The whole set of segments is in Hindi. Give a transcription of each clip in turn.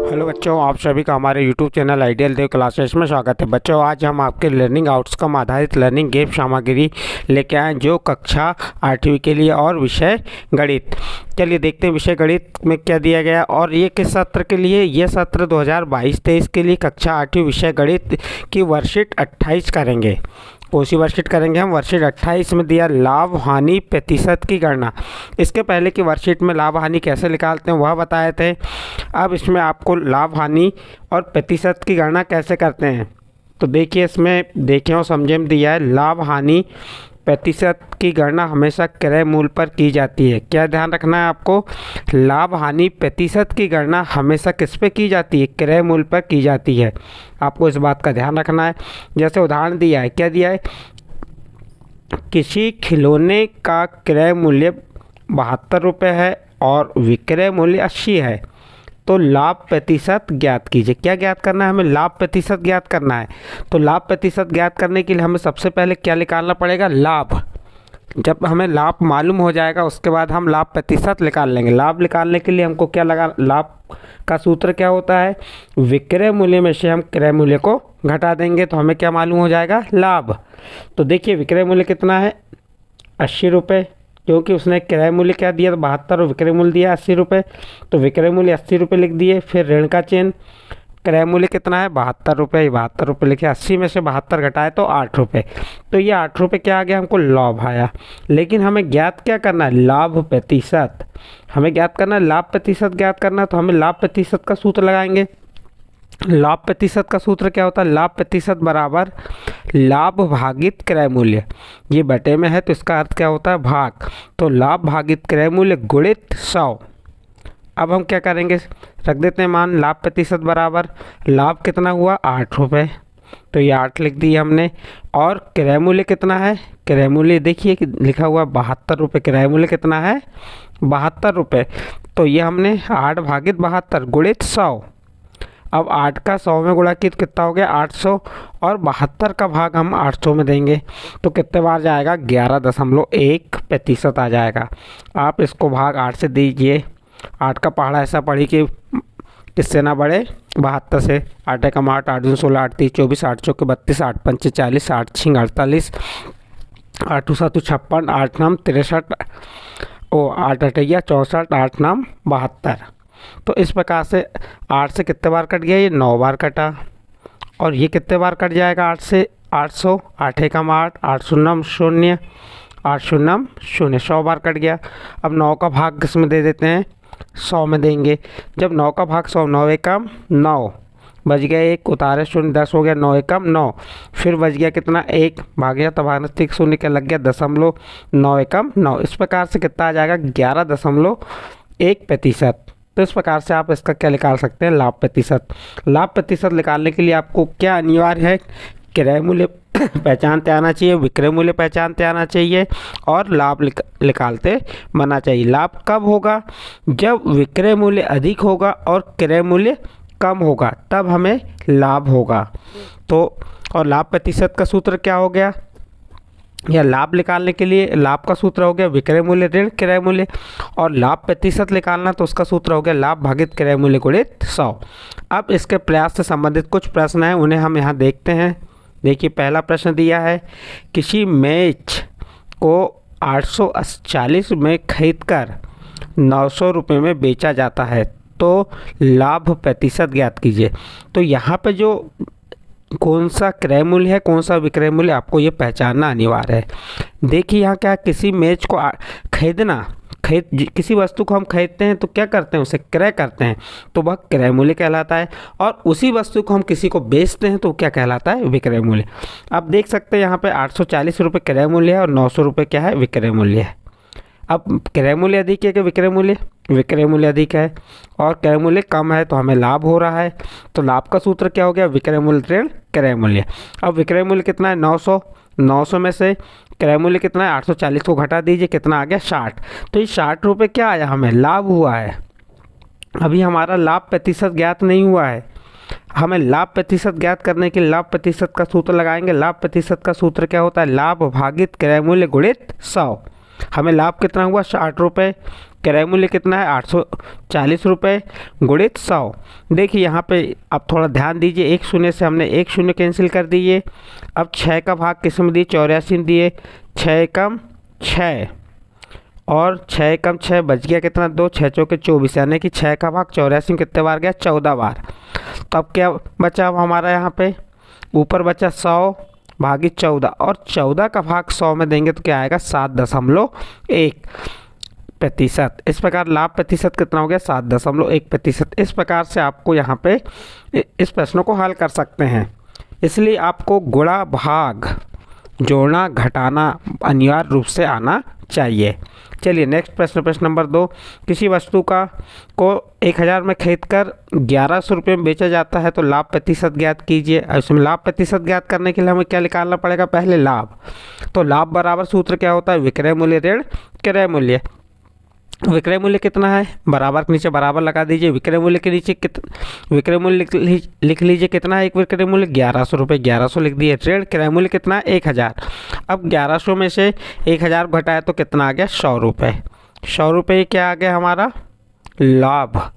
हेलो बच्चों, आप सभी का हमारे यूट्यूब चैनल आइडियल देव क्लासेस में स्वागत है। बच्चों, आज हम आपके लर्निंग आउटकम आधारित लर्निंग गेम सामग्री लेके आए जो कक्षा 8वीं के लिए और विषय गणित। चलिए देखते हैं विषय गणित में क्या दिया गया और ये किस सत्र के लिए। ये सत्र 2022-23 के लिए कक्षा 8वीं विषय गणित की वर्कशीट 28 करेंगे। कौन सी वर्कशीट करेंगे हम? वर्कशीट 28 में दिया लाभ हानि प्रतिशत की गणना। इसके पहले की वर्कशीट में लाभ हानि कैसे निकालते हैं वह बताए थे। अब इसमें आपको लाभ हानि और प्रतिशत की गणना कैसे करते हैं तो देखिए, इसमें देखें और समझे में दिया है लाभ हानि प्रतिशत की गणना हमेशा क्रय मूल्य पर की जाती है। क्या ध्यान रखना है आपको? लाभ हानि प्रतिशत की गणना हमेशा किस पे की जाती है? क्रय मूल्य पर की जाती है। आपको इस बात का ध्यान रखना है। जैसे उदाहरण दिया है, क्या दिया है? किसी खिलौने का क्रय मूल्य 72 रुपये है और विक्रय मूल्य 80 है, तो लाभ प्रतिशत ज्ञात कीजिए। क्या ज्ञात करना है हमें? लाभ प्रतिशत ज्ञात करना है। तो लाभ प्रतिशत ज्ञात करने के लिए हमें सबसे पहले क्या निकालना पड़ेगा? लाभ। जब हमें लाभ मालूम हो जाएगा उसके बाद हम लाभ प्रतिशत निकाल लेंगे। लाभ निकालने के लिए हमको क्या लगा? लाभ का सूत्र क्या होता है? विक्रय मूल्य में से हम क्रय मूल्य को घटा देंगे तो हमें क्या मालूम हो जाएगा? लाभ। तो देखिए विक्रय मूल्य कितना है? 80 रुपये, क्योंकि उसने क्रय मूल्य क्या दिया? 72 और विक्रय मूल्य दिया 80 रुपये, तो विक्रय मूल्य 80 रुपये लिख दिए। फिर ऋण का चिन्ह, क्रय मूल्य कितना है? 72 रुपये। 72 रुपये लिखे, 80 में से 72 घटाए तो 8 रुपये। तो ये 8 रुपये क्या आ गया? हमको लाभ आया। लेकिन हमें ज्ञात क्या करना है? लाभ प्रतिशत। हमें ज्ञात करना है, लाभ प्रतिशत ज्ञात करना है, तो हमें लाभ प्रतिशत का सूत्र लगाएंगे। लाभ प्रतिशत का सूत्र क्या होता है? लाभ प्रतिशत बराबर लाभ भागित क्रय मूल्य। ये बटे में है तो इसका अर्थ क्या होता है? भाग। तो लाभ भागित क्रय मूल्य गुणित 100। अब हम क्या करेंगे? रख देते हैं मान लाभ प्रतिशत बराबर लाभ कितना हुआ? 8 रुपये, तो ये 8 लिख दिए हमने। और क्रय मूल्य कितना है? क्रय मूल्य देखिए कि लिखा हुआ 72 रुपये। क्रय मूल्य कितना है? 72 रुपये। तो ये हमने 8 भागित 72 गुणित 100। अब 8 का 100 में गुणा किया तो कितना हो गया? 800, और 72 का भाग हम 800 में देंगे तो कितने बार जाएगा? 11.1% आ जाएगा। आप इसको भाग 8 से दीजिए। 8 का पहाड़ा ऐसा पढ़ी कि किससे ना बढ़े? 72 से। 8 एकम 8, 8 दूनी 16, 8 तीन 24, 8 चौके 32, 8 पंचे 40, 8 छिंग 48, 8 7 56, 8 नाम 63, 8 अठैया 64, 8 नाम 72। तो इस प्रकार से 8 से कितने बार कट गया? ये 9 बार कटा। और ये कितने बार कट जाएगा 8 से? 800। 8 एकम 8, 8 शून्यम 0, 8 शून्यम 0, 100 बार कट गया। अब 9 का भाग किस में दे देते हैं? 100 में देंगे। जब 9 का भाग 100, 9 एकम 9, बच गया 1, उतारे 0, 10 हो गया। 9 एकम 9, फिर बच गया कितना? 1, भाग गया तो भागना 0 क्या लग गया? दशमलव। 9 एकम 9। इस प्रकार से कितना आ जाएगा? 11.1%। तो इस प्रकार से आप इसका क्या निकाल सकते हैं? लाभ प्रतिशत। लाभ प्रतिशत निकालने के लिए आपको क्या अनिवार्य है? क्रय मूल्य पहचानते आना चाहिए, विक्रय मूल्य पहचानते आना चाहिए और लाभ निकालते बनना चाहिए। लाभ कब होगा? जब विक्रय मूल्य अधिक होगा और क्रय मूल्य कम होगा, तब हमें लाभ होगा। तो और लाभ प्रतिशत का सूत्र क्या हो गया? या लाभ निकालने के लिए लाभ का सूत्र हो गया विक्रय मूल्य ऋण क्रय मूल्य, और लाभ प्रतिशत निकालना तो उसका सूत्र हो गया लाभ भागित क्रय मूल्य गुणित 100। अब इसके प्रयास से संबंधित कुछ प्रश्न हैं, उन्हें हम यहाँ देखते हैं। देखिए पहला प्रश्न दिया है, किसी मैच को 840 में खरीदकर 900 रुपये में बेचा जाता है तो लाभ प्रतिशत ज्ञात कीजिए। तो यहाँ पे जो कौन सा क्रय मूल्य है, कौन सा विक्रय मूल्य, आपको ये पहचानना अनिवार्य है। देखिए यहाँ क्या, किसी मैच को किसी वस्तु को हम खरीदते हैं तो क्या करते हैं? उसे क्रय करते हैं, तो वह क्रय मूल्य कहलाता है। और उसी वस्तु को हम किसी को बेचते हैं तो क्या कहलाता है? विक्रय मूल्य। अब देख सकते हैं यहाँ पे 840 रुपये क्रय मूल्य है और 900 रुपये क्या है? विक्रय मूल्य है। अब क्रय मूल्य अधिक है कि विक्रय मूल्य? विक्रय मूल्य अधिक है और क्रय मूल्य कम है, तो हमें लाभ हो रहा है। तो लाभ का सूत्र क्या हो गया? विक्रय मूल्य ऋण क्रय मूल्य। अब विक्रय मूल्य कितना है? 900। 900 में से क्रय मूल्य कितना है? 840 को घटा दीजिए, कितना आ गया? 60। तो ये 60 रुपये क्या आया? हमें लाभ हुआ है। अभी हमारा लाभ प्रतिशत ज्ञात नहीं हुआ है। हमें लाभ प्रतिशत ज्ञात करने के लिए लाभ प्रतिशत का सूत्र लगाएंगे। लाभ प्रतिशत का सूत्र क्या होता है? लाभ भागित क्रय मूल्य गुणित 100। हमें लाभ कितना हुआ 60 रुपये, क्रय मूल्य कितना है 840 रुपये गुणित 100। देखिए यहाँ पे अब थोड़ा ध्यान दीजिए, एक शून्य से हमने एक शून्य कैंसिल कर दिए। अब 6 का भाग किस में दिए 84 में दिए, 6 कम 6 और 6 कम 6 बच गया कितना 2, 6 चौके 24, यानी कि 6 का भाग 84 में कितने बार गया 14 बार। तो अब क्या बचा अब हमारा यहाँ पे ऊपर बचा 100 भागी 14 और 14 का भाग 100 में देंगे तो क्या आएगा 7.1%। इस प्रकार लाभ प्रतिशत कितना हो गया 7.1%। इस प्रकार से आपको यहाँ पे इस प्रश्न को हल कर सकते हैं। इसलिए आपको गुणा भाग जोड़ना घटाना अनिवार्य रूप से आना चाहिए। चलिए नेक्स्ट प्रश्न, प्रश्न नंबर 2। किसी वस्तु को 1000 में खरीद कर 1100 रुपये में बेचा जाता है तो लाभ प्रतिशत ज्ञात कीजिए। इसमें लाभ प्रतिशत ज्ञात करने के लिए हमें क्या निकालना पड़ेगा, पहले लाभ। तो लाभ बराबर सूत्र क्या होता है, विक्रय मूल्य ऋण क्रय मूल्य। विक्रय मूल्य कितना है, बराबर के नीचे बराबर लगा दीजिए। विक्रय मूल्य के नीचे विक्रय मूल्य लिख लीजिए कितना है, एक विक्रय मूल्य 1100 रुपये, 1100 लिख दिए। ऋण क्रय मूल्य कितना है 1000। अब 1100 में से 1000 घटाया तो कितना आ गया 100 रुपये। 100 रुपये क्या आ गया हमारा लाभ।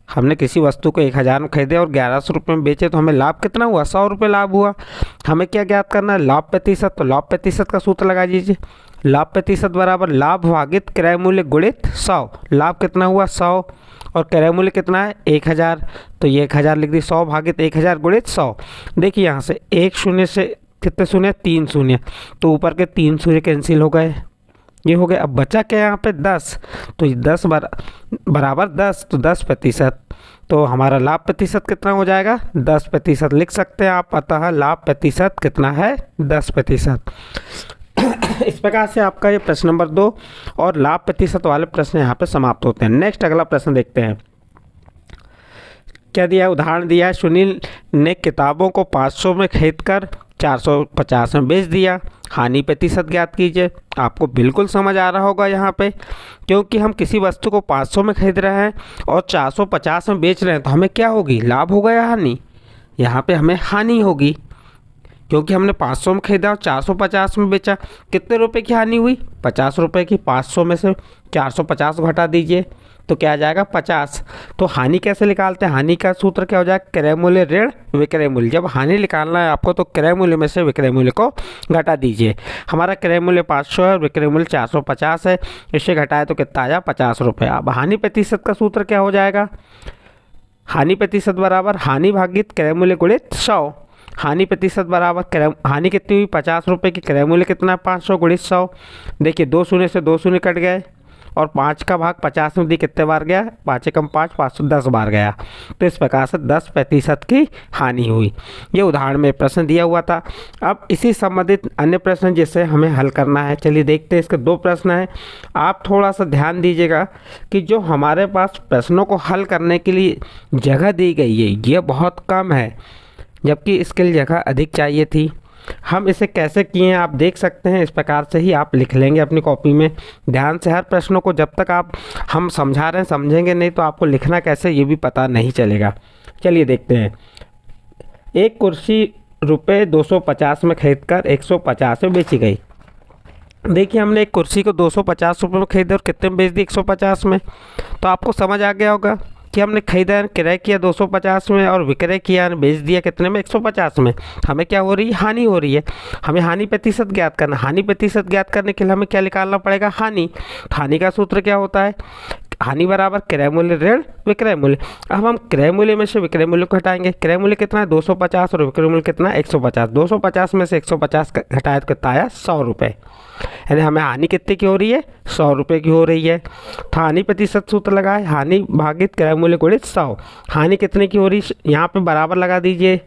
हमने किसी वस्तु को 1000 में खरीदे और 1100 रुपये में बेचे तो हमें लाभ कितना हुआ 100 रुपये लाभ हुआ। हमें क्या ज्ञात करना है, लाभ प्रतिशत। तो लाभ प्रतिशत का सूत्र लगा दीजिए, लाभ प्रतिशत बराबर लाभ भागित क्रय मूल्य गुणित 100। लाभ कितना हुआ 100 और क्रय मूल्य कितना है 1000, तो ये 1000 लिख दी, 100 भागित 1000 गुणित 100। देखिए यहाँ से एक शून्य से कितने शून्य 3 शून्य, तो ऊपर के 3 शून्य कैंसिल हो गए, ये हो गए। अब बचा क्या यहाँ पे 10, तो 10 बराबर 10, तो 10%। तो हमारा लाभ प्रतिशत कितना हो जाएगा 10% लिख सकते हैं आप। अतः लाभ प्रतिशत कितना है 10%। इस प्रकार से आपका ये प्रश्न नंबर 2 और लाभ प्रतिशत वाले प्रश्न यहाँ पे समाप्त होते हैं। नेक्स्ट अगला प्रश्न देखते हैं। क्या दिया है, उदाहरण दिया है, सुनील ने किताबों को 500 में खरीदकर 450 में बेच दिया, हानि प्रतिशत ज्ञात कीजिए। आपको बिल्कुल समझ आ रहा होगा यहाँ पे, क्योंकि हम किसी वस्तु को 500 में खरीद रहे हैं और 450 में बेच रहे हैं तो हमें क्या होगी, लाभ होगा या हानि। यहाँ पे हमें हानि होगी, क्योंकि हमने 500 में खरीदा और 450 में बेचा। कितने रुपए की हानि हुई 50 रुपये की। 500 में से 450 घटा दीजिए तो क्या आ जाएगा 50। तो हानि कैसे निकालते हैं, हानि का सूत्र क्या हो जाएगा, क्रय मूल्य ऋण विक्रय मूल्य। जब हानि निकालना है आपको तो क्रय मूल्य में से विक्रय मूल्य को घटा दीजिए। हमारा क्रय मूल्य 500 है, विक्रय मूल्य 450 है, इससे घटाए तो कितना आया 50 रुपये। अब हानि प्रतिशत का सूत्र क्या हो जाएगा, हानि प्रतिशत बराबर हानि भागित क्रय मूल्य गुणित 100। हानि प्रतिशत बराबर हानि कितनी हुई 50 रुपये की, क्रय मूल्य कितना 500 गुणित 100। देखिए 2 शून्य से 2 शून्य कट गए और 5 का भाग 50 में दी कितने बार गया, 5 कम 5 510 बार गया। तो इस प्रकार से 10% की हानि हुई। ये उदाहरण में प्रश्न दिया हुआ था। अब इसी संबंधित अन्य प्रश्न जिसे हमें हल करना है, चलिए देखते हैं। इसके 2 प्रश्न हैं। आप थोड़ा सा ध्यान दीजिएगा कि जो हमारे पास प्रश्नों को हल करने के लिए जगह दी गई है ये बहुत कम है, जबकि इसके लिए जगह अधिक चाहिए थी। हम इसे कैसे किए हैं आप देख सकते हैं। इस प्रकार से ही आप लिख लेंगे अपनी कॉपी में ध्यान से हर प्रश्नों को। जब तक आप हम समझा रहे हैं समझेंगे नहीं तो आपको लिखना कैसे ये भी पता नहीं चलेगा। चलिए देखते हैं। एक कुर्सी रुपये 250 में खरीदकर 150 में बेची गई। देखिए हमने एक कुर्सी को 250 रुपये में खरीदा और कितने में बेच दी 150 में। तो आपको समझ आ गया होगा कि हमने खरीदा क्रय किया 250 में और विक्रय किया बेच दिया कितने में 150 में। हमें क्या हो रही है, हानि हो रही है। हमें हानि प्रतिशत ज्ञात करना। हानि प्रतिशत ज्ञात करने के लिए हमें क्या निकालना पड़ेगा, हानि। हानि का सूत्र क्या होता है, हानि बराबर क्रय मूल्य ऋण विक्रय मूल्य। अब हम क्रय मूल्य में से विक्रय मूल्य को हटाएंगे। क्रय मूल्य कितना है 250 और विक्रय मूल्य कितना है 150। 250 में से 150 घटाया तो कितना आया 100 रुपये। यानी हमें हानि कितने की हो रही है 100 रुपये की हो रही है। तो हानि प्रतिशत सूत्र लगाए, हानि भागित क्रय मूल्य गुणित 100। हानि कितने की हो रही है, यहाँ पे बराबर लगा दीजिए।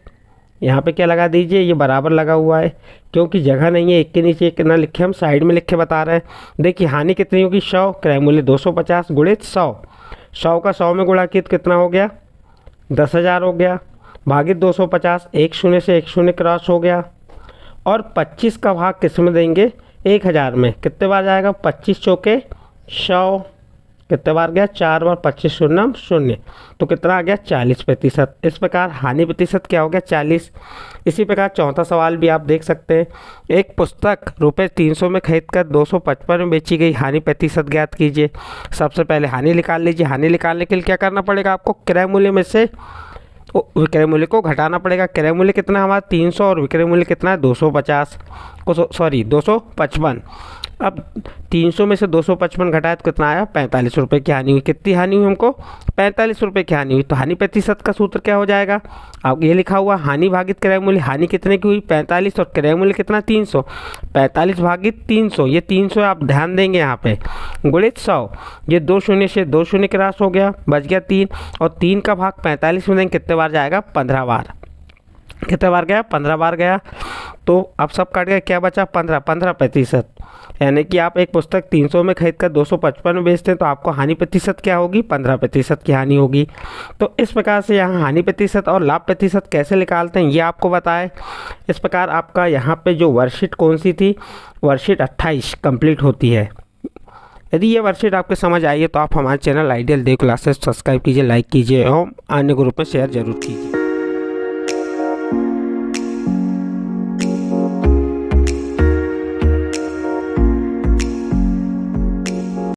यहाँ पे क्या लगा दीजिए, ये बराबर लगा हुआ है क्योंकि जगह नहीं है, एक के नीचे एक ना लिखे, हम साइड में लिख के बता रहे हैं। देखिए हानि कितनी होगी 100, क्रय मूल्य 250 गुणित 100। 100 का 100 में गुणा किया तो कितना हो गया 10,000 हो गया, भागित 250। एक शून्य से एक शून्य क्रॉस हो गया और 25 का भाग किस में देंगे 1000 में। कितने बार जाएगा 25 चौके 100 कितने बार गया, 4 बार, 25 शून्य शून्य, तो कितना आ गया 40%। इस प्रकार हानि प्रतिशत क्या हो गया 40। इसी प्रकार चौथा सवाल भी आप देख सकते हैं, एक पुस्तक रुपये 300 में खरीद कर 255 में बेची गई, हानि प्रतिशत ज्ञात कीजिए। सबसे पहले हानि निकाल लीजिए। हानि निकालने के लिए क्या करना पड़ेगा आपको, क्रय मूल्य में से विक्रय मूल्य को घटाना पड़ेगा। क्रय मूल्य कितना है हमारा 300 और विक्रय मूल्य कितना है 250 सॉरी 255। अब 300 में से 255 घटाया तो कितना आया 45 रुपये की हानि हुई। कितनी हानि हुई हमको 45 रुपये की हानि हुई। तो हानि प्रतिशत का सूत्र क्या हो जाएगा, अब ये लिखा हुआ हानि भागित क्रय मूल्य। हानि कितने की हुई 45 और क्रय मूल्य कितना 300, 45 भागित 300, ये 300 आप ध्यान देंगे यहाँ पे, गुणित 100, ये 2 शून्य से 2 शून्य क्रॉस हो गया, बच गया 3, और 3 का भाग 45 में देंगे कितने बार जाएगा 15 बार। कितने बार गया 15 बार गया। तो अब सब काट गया, क्या बचा 15%। यानी कि आप एक पुस्तक 300 में खरीद कर 255 में बेचते हैं तो आपको हानि प्रतिशत क्या होगी 15% की हानि होगी। तो इस प्रकार से यहाँ हानि प्रतिशत और लाभ प्रतिशत कैसे निकालते हैं ये आपको बताएं। इस प्रकार आपका यहाँ पे जो वर्कशीट कौन सी थी, वर्कशीट 28 कंप्लीट होती है। यदि ये वर्कशीट आपके समझ आई है तो आप हमारे चैनल आइडियल देव क्लासेस सब्सक्राइब कीजिए, लाइक कीजिए और अन्य ग्रुप में शेयर जरूर कीजिए।